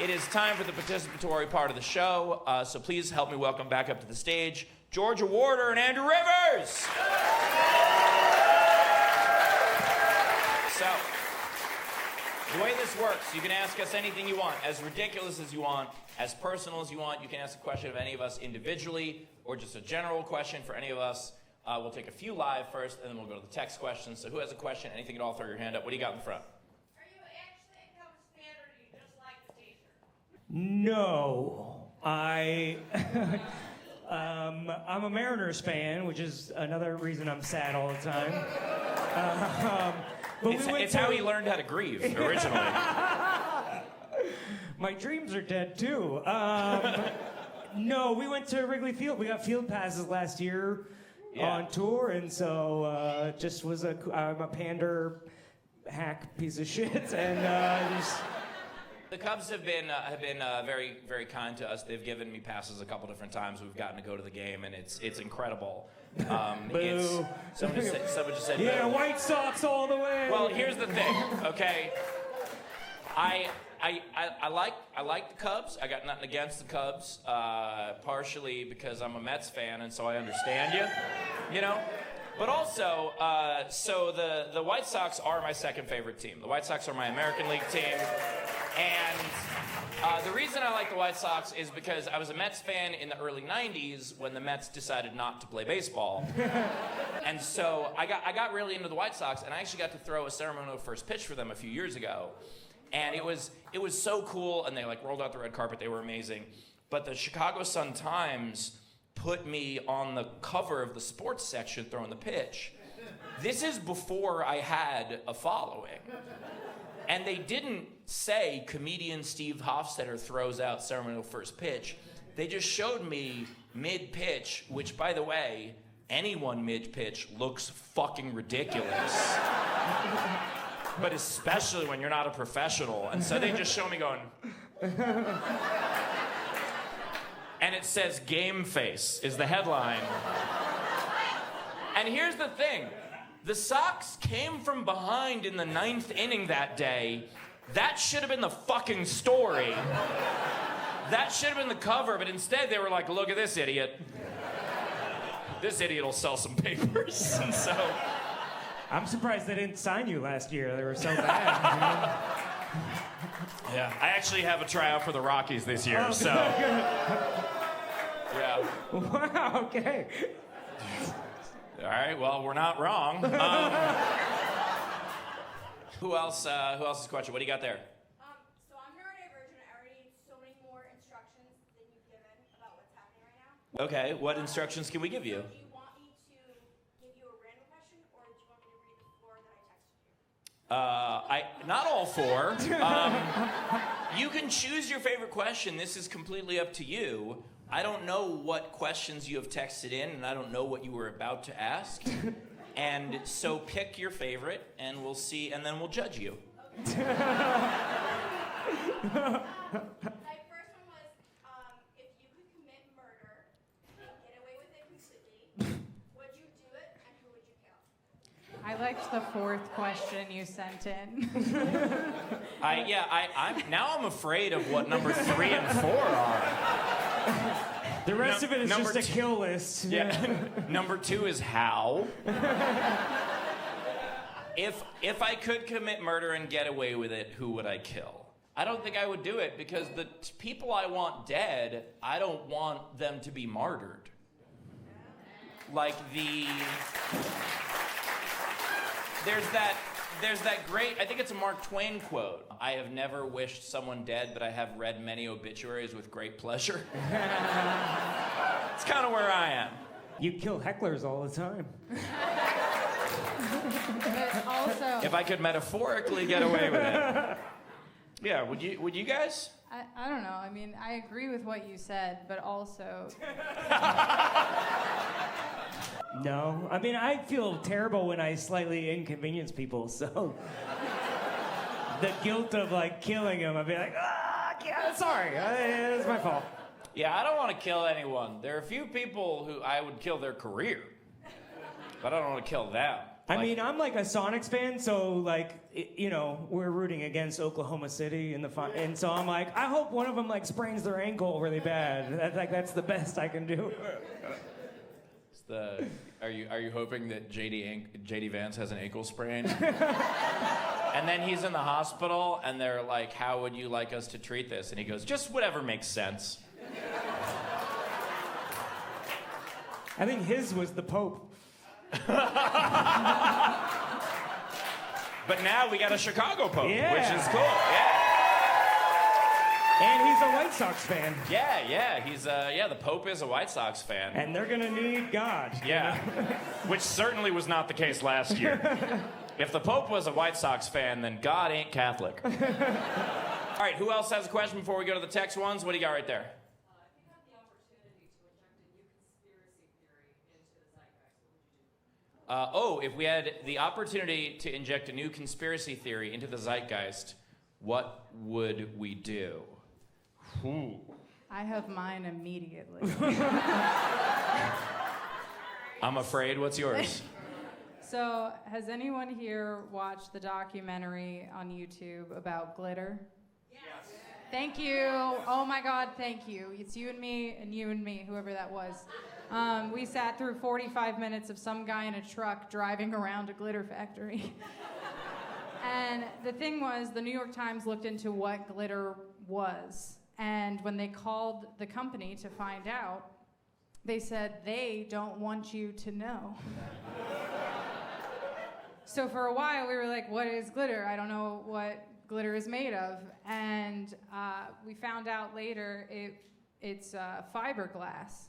It is time for the participatory part of the show, so please help me welcome back up to the stage Georgia Warder and Andrew Rivers. So, the way this works, you can ask us anything you want, as ridiculous as you want, as personal as you want. You can ask a question of any of us individually, or just a general question for any of us. We'll take a few live first, and then we'll go to the text questions. So who has a question, anything at all, throw your hand up. What do you got in the front? No, I'm a Mariners fan, which is another reason I'm sad all the time. It's how he learned how to grieve originally. My dreams are dead too. No, we went to Wrigley Field. We got field passes last year on tour, and so I'm a pander hack piece of shit, and just. The Cubs have been very, very kind to us. They've given me passes a couple different times. We've gotten to go to the game, and it's incredible. Boo. Someone just said, yeah, boo. White Sox all the way. Well, here's the thing, okay? I like the Cubs. I got nothing against the Cubs, partially because I'm a Mets fan, and so I understand you know. But also, so the White Sox are my second favorite team. The White Sox are my American League team. And the reason I like the White Sox is because I was a Mets fan in the early 90s when the Mets decided not to play baseball. And so I got really into the White Sox, and I actually got to throw a ceremonial first pitch for them a few years ago. And it was so cool, and they like rolled out the red carpet. They were amazing. But the Chicago Sun-Times put me on the cover of the sports section throwing the pitch. This is before I had a following. And they didn't say comedian Steve Hofstetter throws out ceremonial first pitch. They just showed me mid-pitch, which, by the way, anyone mid-pitch looks fucking ridiculous. But especially when you're not a professional. And so they just show me going... And it says game face is the headline. And here's the thing. The Sox came from behind in the 9th inning that day. That should have been the fucking story. That should have been the cover, but instead they were like, look at this idiot. This idiot will sell some papers. And so... I'm surprised they didn't sign you last year. They were so bad. Yeah, I actually have a tryout for the Rockies this year, so... Yeah. Wow, okay. All right, well, we're not wrong. Who else has a question? What do you got there? So I'm neurodivergent. I already need so many more instructions than you've given about what's happening right now. Okay, what instructions can we give you? Do you want me to give you a random question, or do you want me to read the 4 that I texted you? Not all 4. You can choose your favorite question. This is completely up to you. I don't know what questions you have texted in, and I don't know what you were about to ask. And so pick your favorite, and we'll see, and then we'll judge you. My first one was, if you could commit murder and get away with it completely, would you do it, and who would you kill? I liked the 4th question you sent in. I'm afraid of what number 3 and 4 are. The rest of it is just a kill list. Yeah. Number 2 is how. If I could commit murder and get away with it, who would I kill? I don't think I would do it because the people I want dead, I don't want them to be martyred. Like There's that great, I think it's a Mark Twain quote. I have never wished someone dead, but I have read many obituaries with great pleasure. It's kind of where I am. You kill hecklers all the time. But also... If I could metaphorically get away with it. Yeah, would you guys? I don't know. I mean, I agree with what you said, but also... No. I mean, I feel terrible when I slightly inconvenience people, so... The guilt of, like, killing them, I'd be like, yeah, sorry, it's my fault. Yeah, I don't want to kill anyone. There are a few people who I would kill their career, but I don't want to kill them. I mean, I'm like a Sonics fan, so like, we're rooting against Oklahoma City in the and so I'm like, I hope one of them like sprains their ankle really bad. That's the best I can do. Are you hoping that JD Vance has an ankle sprain? And then he's in the hospital, and they're like, "How would you like us to treat this?" And he goes, "Just whatever makes sense." I think his was the Pope. But now we got a Chicago Pope, Yeah. which is cool. Yeah. And he's a White Sox fan. Yeah. He's the Pope is a White Sox fan. And they're gonna need God. Yeah. Which certainly was not the case last year. If the Pope was a White Sox fan, then God ain't Catholic. All right, who else has a question before we go to the text ones? What do you got right there? If we had the opportunity to inject a new conspiracy theory into the zeitgeist, what would we do? Ooh. I have mine immediately. I'm afraid. What's yours? So, has anyone here watched the documentary on YouTube about glitter? Yes. Thank you. Oh my God, thank you. It's you and me, whoever that was. We sat through 45 minutes of some guy in a truck driving around a glitter factory. And the thing was, the New York Times looked into what glitter was. And when they called the company to find out, they said they don't want you to know. So for a while, we were like, what is glitter? I don't know what glitter is made of. And we found out later it's fiberglass.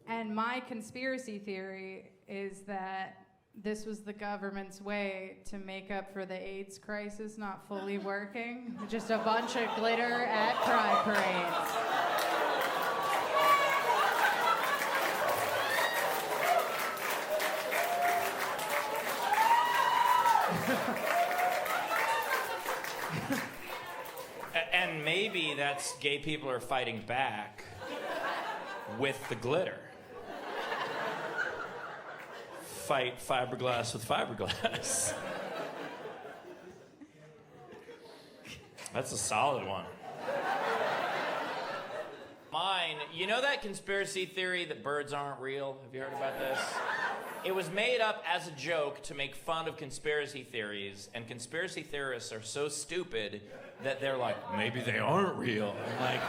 And my conspiracy theory is that this was the government's way to make up for the AIDS crisis not fully working. Just a bunch of glitter at pride parades. And maybe that's gay people are fighting back with the glitter. Fight fiberglass with fiberglass. That's a solid one. Mine, you know that conspiracy theory that birds aren't real? Have you heard about this? It was made up as a joke to make fun of conspiracy theories, and conspiracy theorists are so stupid that they're like, maybe they aren't real. I'm like,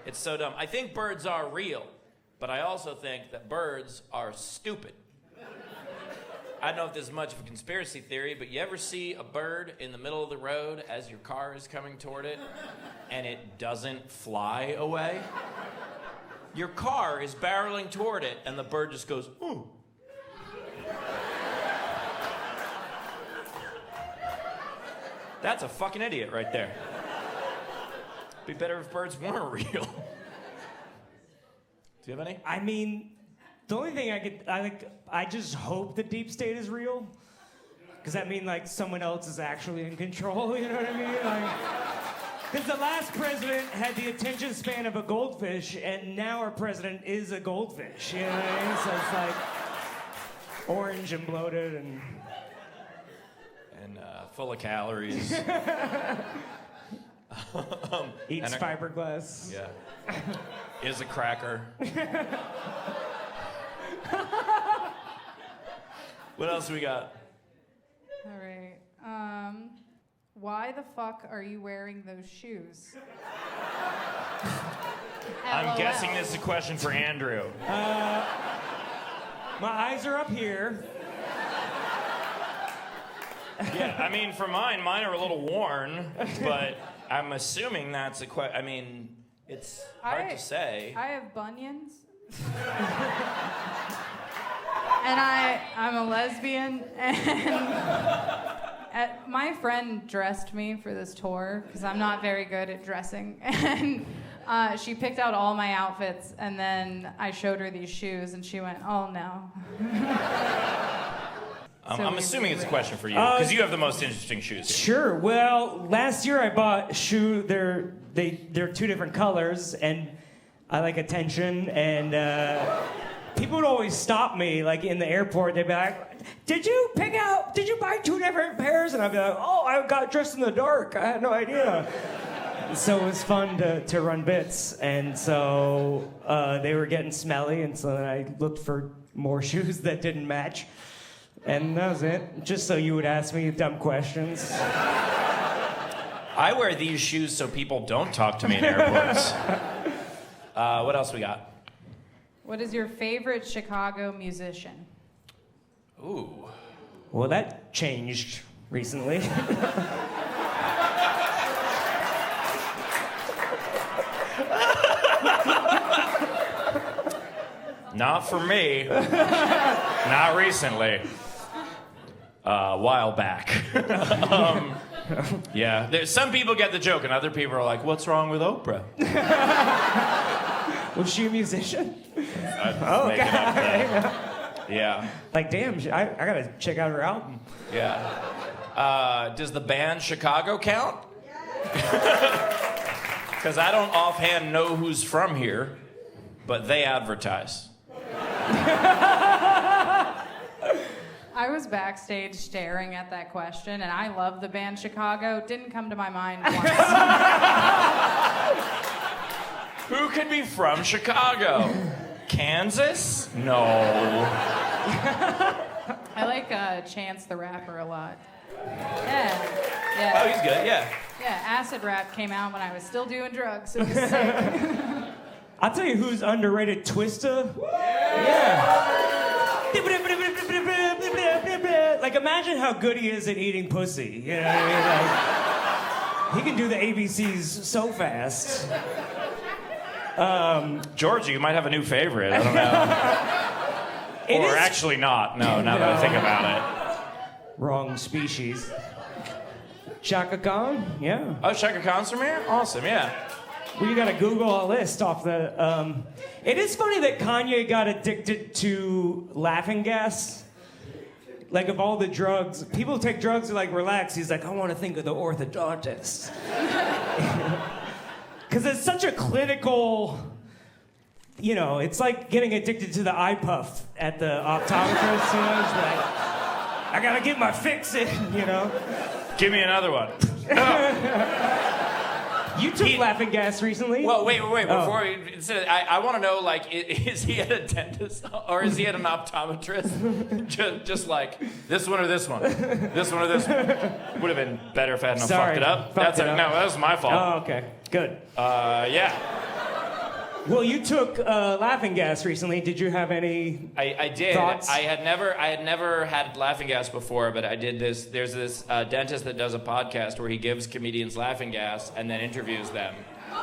it's so dumb. I think birds are real, but I also think that birds are stupid. I don't know if this is much of a conspiracy theory, but you ever see a bird in the middle of the road as your car is coming toward it, and it doesn't fly away? Your car is barreling toward it, and the bird just goes, ooh. That's a fucking idiot right there. Be better if birds weren't real. Do you have any? I mean, the only thing I just hope the deep state is real. Because that means like someone else is actually in control, you know what I mean? Because the last president had the attention span of a goldfish, and now our president is a goldfish, you know what I mean? So it's like orange and bloated and full of calories. Eats fiberglass. Yeah. Is a cracker. What else we got? All right. Why the fuck are you wearing those shoes? I'm guessing this is a question for Andrew. My eyes are up here. Yeah, I mean, for mine are a little worn, but I'm assuming that's a question. I mean, it's hard to say. I have bunions. And I'm a lesbian, and my friend dressed me for this tour because I'm not very good at dressing, and she picked out all my outfits, and then I showed her these shoes, and she went, "Oh no." I'm assuming it's a question for you because you have the most interesting shoes here. Sure. Well, last year I bought shoe. They're two different colors, and I like attention, and people would always stop me, like in the airport. They'd be like, did you buy 2 different pairs? And I'd be like, oh, I got dressed in the dark. I had no idea. So it was fun to run bits. And so they were getting smelly. And so then I looked for more shoes that didn't match. And that was it. Just so you would ask me dumb questions. I wear these shoes so people don't talk to me in airports. What else we got? What is your favorite Chicago musician? Ooh. Well, that changed recently. Not for me. Not recently. A while back. Yeah, some people get the joke, and other people are like, "What's wrong with Oprah?" Was she a musician? Oh, okay. Yeah. Like, damn, I gotta check out her album. Yeah. Does the band Chicago count? Because I don't offhand know who's from here, but they advertise. I was backstage staring at that question, and I love the band Chicago. Didn't come to my mind once. Who could be from Chicago? Kansas? No. I like Chance the Rapper a lot. Yeah. Oh, he's good, yeah. Yeah, Acid Rap came out when I was still doing drugs. It was sick. I'll tell you who's underrated, Twista. Yeah. Like, imagine how good he is at eating pussy. You know what I mean? Like, he can do the ABCs so fast. Georgia, you might have a new favorite. I don't know. Or actually not. No, now that I think about it. Wrong species. Chaka Khan? Yeah. Oh, Shaka Khan's from here? Awesome, yeah. Well, you gotta Google a list off the. It is funny that Kanye got addicted to laughing gas. Like, of all the drugs, people take drugs to, like, relax. He's like, I want to think of the orthodontist. Because it's such a clinical, you know, it's like getting addicted to the eye puff at the optometrist, you know? It's like, I gotta get my fix in, you know? Give me another one. You took laughing gas recently? Well, wait. Before I want to know, like, is he at a dentist or is he at an optometrist? just like this one or this one, this one or this one. Would have been better if I hadn't fucked it up. No, that was my fault. Oh, okay, good. Yeah. Well, you took laughing gas recently. Did you have any? I did. Thoughts? I had never had laughing gas before, but I did this. There's this dentist that does a podcast where he gives comedians laughing gas and then interviews them.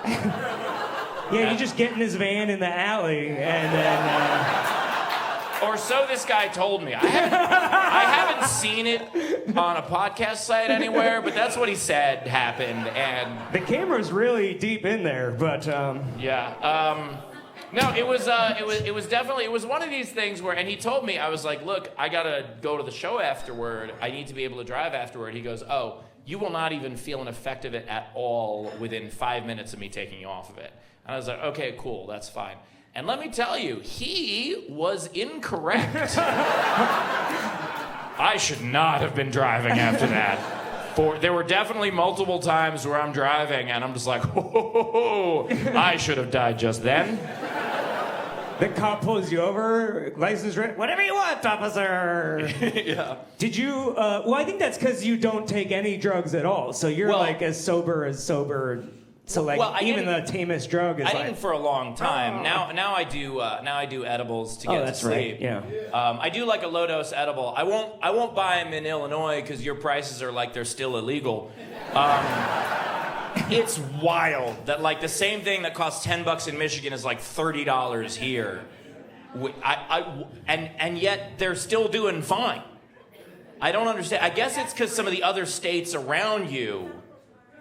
Yeah, you just get in his van in the alley and then. Or so this guy told me. I haven't seen it on a podcast site anywhere, but that's what he said happened. And the camera's really deep in there, but yeah. No, it was definitely one of these things where, and he told me, I was like, look, I gotta go to the show afterward. I need to be able to drive afterward. He goes, oh, you will not even feel an effect of it at all within 5 minutes of me taking you off of it. And I was like, okay, cool, that's fine. And let me tell you, he was incorrect. I should not have been driving after that. There were definitely multiple times where I'm driving and I'm just like, oh, I should have died just then. The cop pulls you over, license, whatever you want, officer. Yeah. Did you? Well, I think that's because you don't take any drugs at all, so you're like as sober. So like even the tamest drug is I didn't for a long time. Now I do edibles to get to sleep. Right. Yeah. I do like a low dose edible. I won't buy them in Illinois because your prices are like they're still illegal. It's wild that like the same thing that costs $10 in Michigan is like $30 here. And yet they're still doing fine. I don't understand. I guess it's because some of the other states around you,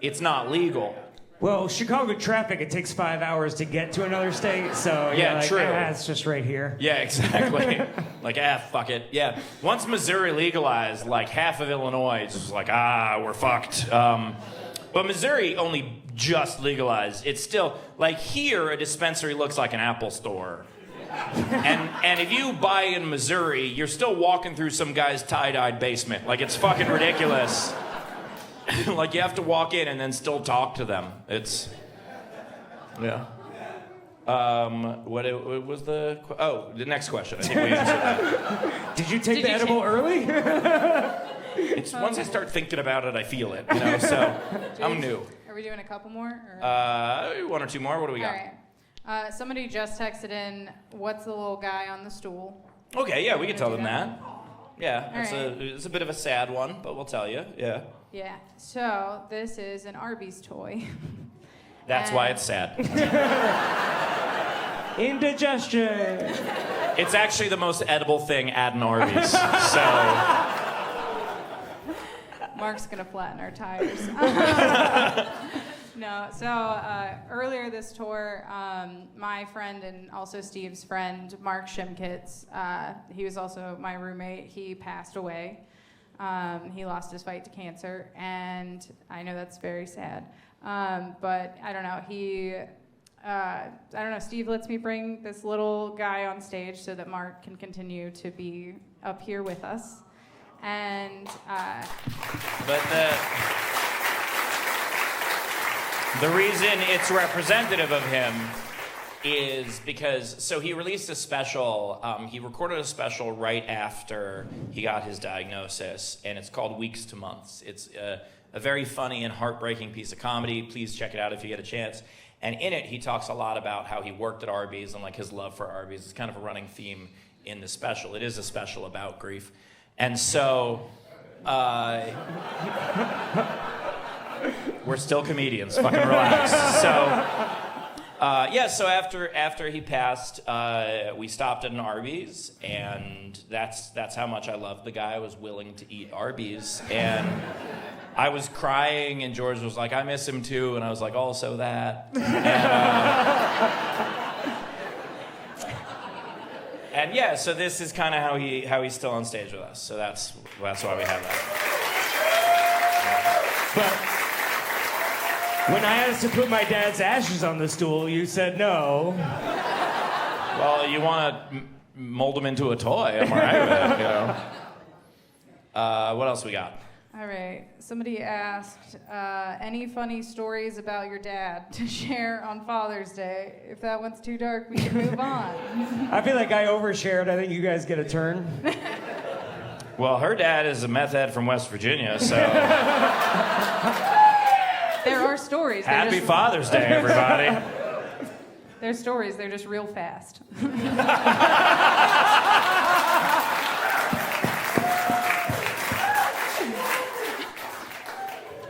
it's not legal. Well, Chicago traffic, it takes 5 hours to get to another state, so yeah, like, true. It's just right here. Yeah, exactly. Like, fuck it. Yeah. Once Missouri legalized, like half of Illinois is just like, we're fucked. But Missouri only just legalized. It's still, like here, a dispensary looks like an Apple store. And if you buy in Missouri, you're still walking through some guy's tie-dyed basement. Like, it's fucking ridiculous. Like, you have to walk in and then still talk to them. It's, yeah. What was the... Oh, the next question. I think we answered that. Did you take the edible early? It's once I start thinking about it, I feel it, you know, so I'm new. Are we doing a couple more? Or? One or two more. What do we got? All right. Somebody just texted in, what's the little guy on the stool? Okay, yeah, we can tell them that. Yeah, All it's a bit of a sad one, but we'll tell you, yeah. Yeah, so this is an Arby's toy. That's why it's sad. Indigestion. It's actually the most edible thing at an Arby's, so... Mark's gonna flatten our tires. No, so earlier this tour, my friend and also Steve's friend, Mark Shimkitz, he was also my roommate, he passed away. He lost his fight to cancer, and I know that's very sad. But I don't know, Steve lets me bring this little guy on stage so that Mark can continue to be up here with us. And but the reason it's representative of him is because, so he released a special, he recorded a special right after he got his diagnosis, and it's called Weeks to Months. It's a very funny and heartbreaking piece of comedy. Please check it out if you get a chance. And in it, he talks a lot about how he worked at Arby's and like his love for Arby's. It's kind of a running theme in the special. It is a special about grief. And so, we're still comedians, fucking relax. So, so after he passed, we stopped at an Arby's, and that's how much I loved the guy. I was willing to eat Arby's, and I was crying, and George was like, I miss him too, and I was like, also that. And yeah, so this is kind of how he's still on stage with us. So that's why we have that. But when I asked to put my dad's ashes on the stool, you said no. Well, you want to mold him into a toy. I'm all right with it, you know. What else we got? all right, somebody asked, any funny stories about your dad to share on Father's Day? If that one's too dark, we can move on. I feel like I overshared. I think you guys get a turn. Well, her dad is a meth head from West Virginia, so... There are stories. Happy Father's Day, everybody. They're stories. They're just real fast.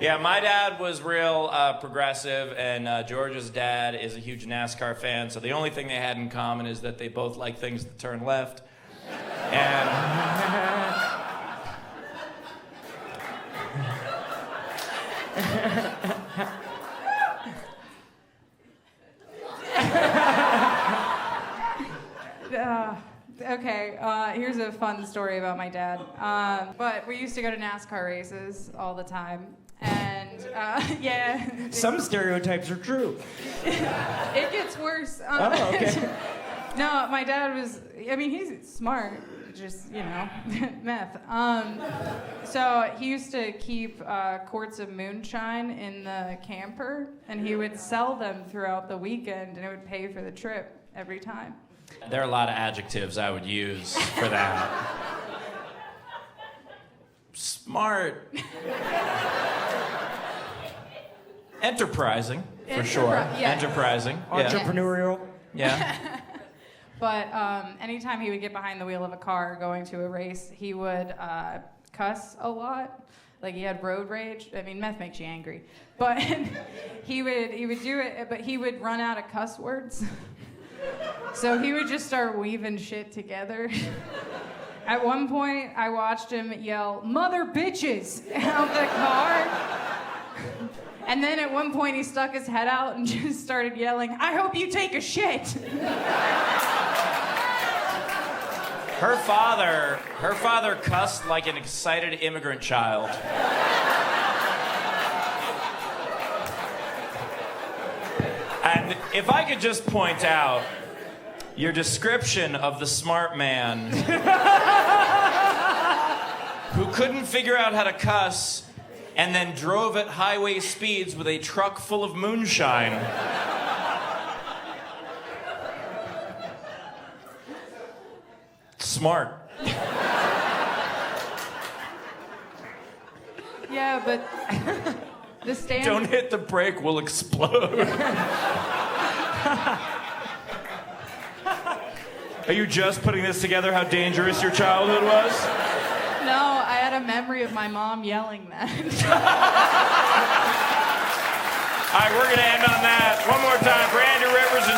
Yeah, my dad was real progressive, and George's dad is a huge NASCAR fan, so the only thing they had in common is that they both like things that turn left. And... Okay, here's a fun story about my dad. But we used to go to NASCAR races all the time. And, yeah. Some stereotypes are true. It gets worse. Oh, okay. No, my dad was, I mean, he's smart, just, you know, meth. So he used to keep quarts of moonshine in the camper, and he would sell them throughout the weekend, and it would pay for the trip every time. There are a lot of adjectives I would use for that. Smart. Enterprising, for sure. Yeah. Enterprising. Entrepreneurial. Yeah. But anytime he would get behind the wheel of a car going to a race, he would cuss a lot. Like, he had road rage. I mean, meth makes you angry. But he would do it, but he would run out of cuss words. So he would just start weaving shit together. At one point, I watched him yell, "Mother bitches," out the car. And then at one point, he stuck his head out and just started yelling, "I hope you take a shit." Her father cussed like an excited immigrant child. And if I could just point out Your description of the smart man who couldn't figure out how to cuss and then drove at highway speeds with a truck full of moonshine. Smart. Yeah, but the stand. Don't hit the brake, we'll explode. Are you just putting this together, how dangerous your childhood was? No, I had a memory of my mom yelling that. All right, we're going to end on that. One more time for Andrew Rivers and